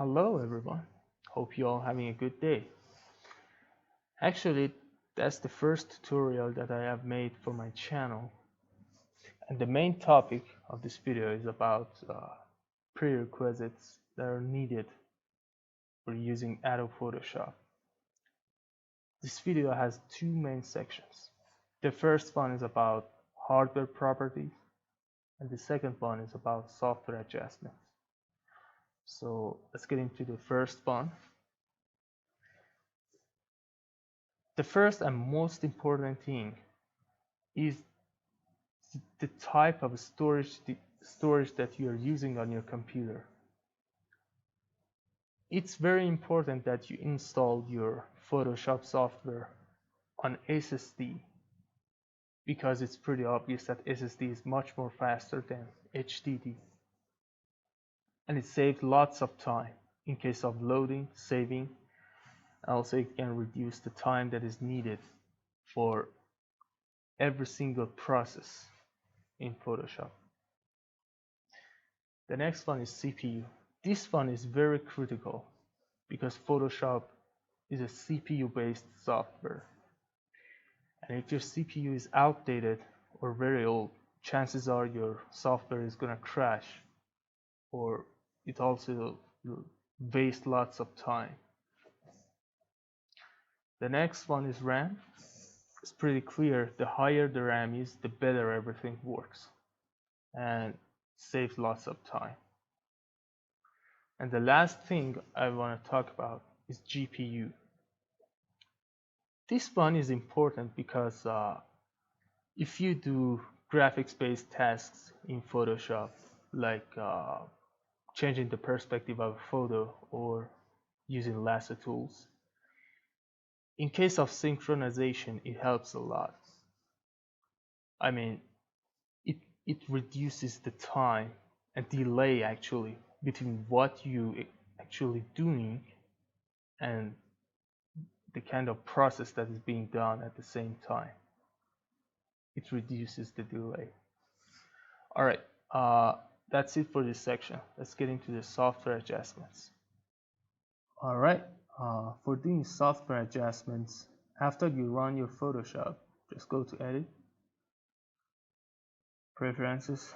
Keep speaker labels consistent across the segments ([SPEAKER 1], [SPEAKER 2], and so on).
[SPEAKER 1] Hello everyone. Hope you all having a good day. Actually, that's the first tutorial that I have made for my channel. And the main topic of this video is about prerequisites that are needed for using Adobe Photoshop. This video has two main sections. The first one is about hardware properties, and the second one is about software adjustments. So let's get into the first one. The first and most important thing is the type of storage that you are using on your computer. It's very important that you install your Photoshop software on SSD, because it's pretty obvious that SSD is much more faster than HDD, and it saves lots of time in case of loading, saving. Also, it can reduce the time that is needed for every single process in Photoshop. The next one is CPU. This one is very critical because Photoshop is a CPU based software, and if your CPU is outdated or very old, chances are your software is gonna crash, or it also will waste lots of time. The next one is RAM. It's pretty clear, the higher the RAM is, the better everything works and saves lots of time. And the last thing I want to talk about is GPU. This one is important because if you do graphics-based tasks in Photoshop, like changing the perspective of a photo or using lasso tools, in case of synchronization, it helps a lot. I mean, it reduces the time and delay actually between what you actually doing and the kind of process that is being done at the same time. It reduces the delay. All right, that's it for this section. Let's get into the software adjustments. All right, for doing software adjustments, after you run your Photoshop, just go to Edit, Preferences,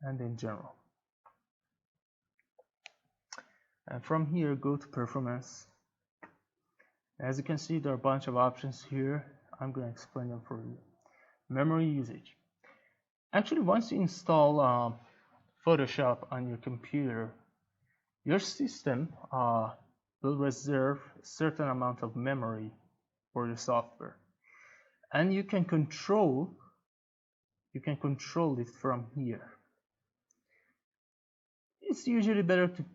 [SPEAKER 1] and then General. And from here, go to Performance. As you can see, there are a bunch of options here. I'm going to explain them for you. Memory usage. Actually, once you install Photoshop on your computer, your system will reserve a certain amount of memory for the software, and you can control it from here. It's usually better to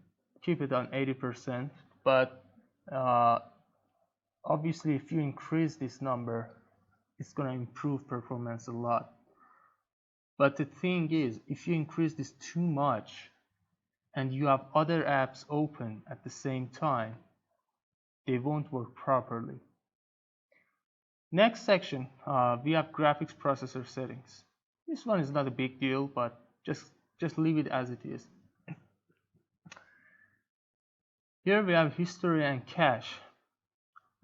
[SPEAKER 1] keep it on 80%, but obviously if you increase this number, it's going to improve performance a lot. But the thing is, if you increase this too much and you have other apps open at the same time, they won't work properly. Next section, we have graphics processor settings. This one is not a big deal, but just leave it as it is. Here we have history and cache.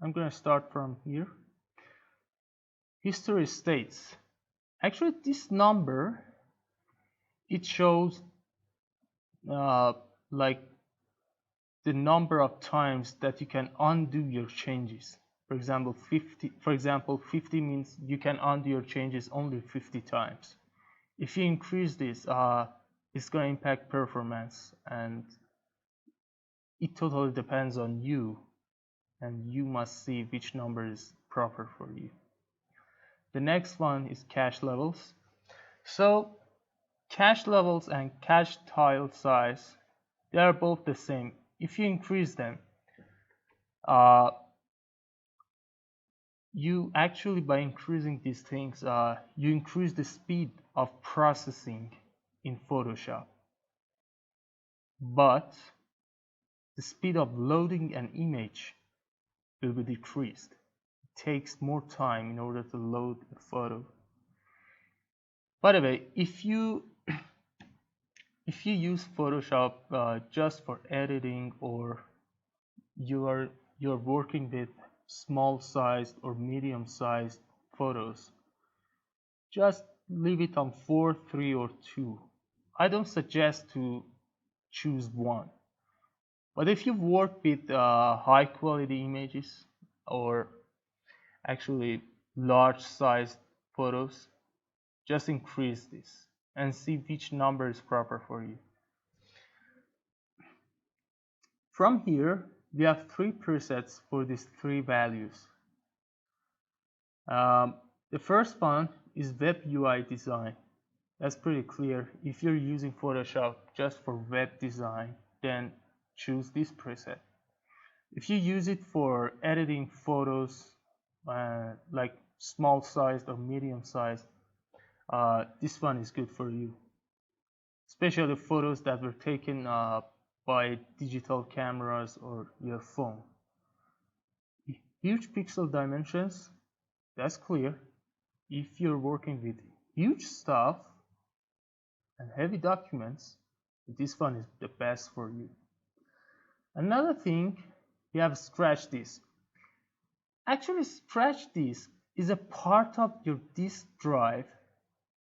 [SPEAKER 1] I'm going to start from here. History states, actually this number, it shows like the number of times that you can undo your changes. For example, 50 means you can undo your changes only 50 times. If you increase this, it's going to impact performance, and it totally depends on you, and you must see which number is proper for you. The next one is cache levels. So cache levels and cache tile size, they are both the same. If you increase them, you actually, by increasing these things, you increase the speed of processing in Photoshop, but the speed of loading an image will be decreased. It takes more time in order to load a photo. By the way, if you if you use Photoshop just for editing, or you're working with small sized or medium sized photos, just leave it on 4, 3, or 2. I don't suggest to choose one. But if you work with high quality images, or actually large sized photos, just increase this and see which number is proper for you. From here, we have 3 presets for these 3 values. The first one is web UI design. That's pretty clear. If you're using Photoshop just for web design, then choose this preset. If you use it for editing photos, like small sized or medium sized, this one is good for you, especially photos that were taken by digital cameras or your phone. Huge pixel dimensions, that's clear. If you're working with huge stuff and heavy documents, this one is the best for you. Another thing, you have scratch disk. Actually, scratch disk is a part of your disk drive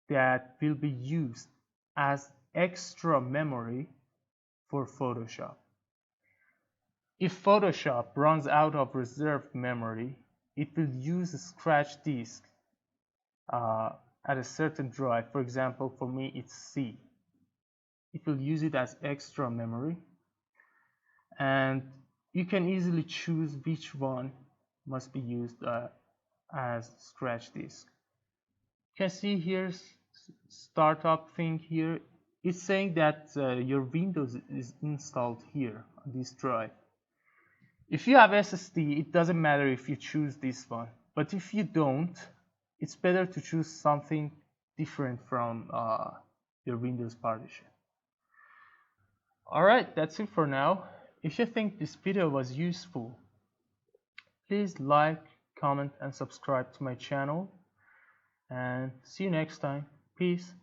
[SPEAKER 1] that will be used as extra memory for Photoshop. If Photoshop runs out of reserved memory, it will use a scratch disk at a certain drive. For example, for me it's C. It will use it as extra memory, and you can easily choose which one must be used as scratch disk. You can see here's startup thing here. It's saying that your Windows is installed here on this drive. If you have SSD, it doesn't matter if you choose this one, but if you don't, it's better to choose something different from your Windows partition. Alright, that's it for now. If you think this video was useful, please like, comment, and subscribe to my channel, and see you next time. Peace.